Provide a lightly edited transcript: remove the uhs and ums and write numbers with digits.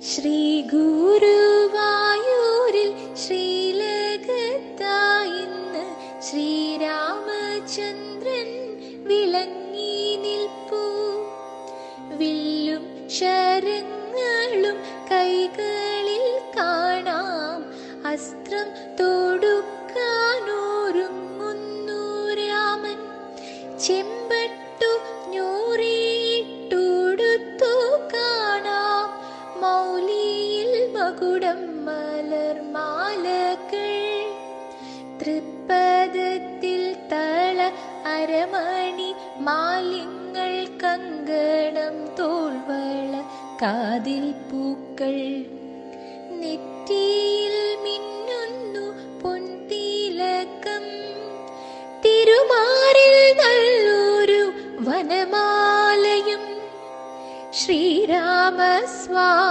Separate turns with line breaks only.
ശ്രീ ഗുരുവായൂരിൽ ശ്രീലകത്തായിന്ന് ശ്രീരാമചന്ദ്രൻ വിളങ്ങി നിൽപ്പൂ. വില്ലും ശരങ്ങളും കൈകളിൽ കാണാം, അസ്ത്രം തൊടുക്കാനൊരുങ്ങുന്നു രാമൻ. ചെമ്പട്ടു ഞൂറിയിട്ടുടുത്തു കാണാം, മൗലിയിൽ മകുടം മലർമാലകൾ. തൃപ്പദത്തിൽ തള അരമണി മാലിങ്ങൾ, കങ്കണം തോൾവള കാതിൽ പൂക്കൾ. നെറ്റിയിൽ മിന്നുന്നു പൊൻതിലകം, തിരുമാറിൽ നല്ലൊരു വനമാലയും. ശ്രീരാമസ്വാമി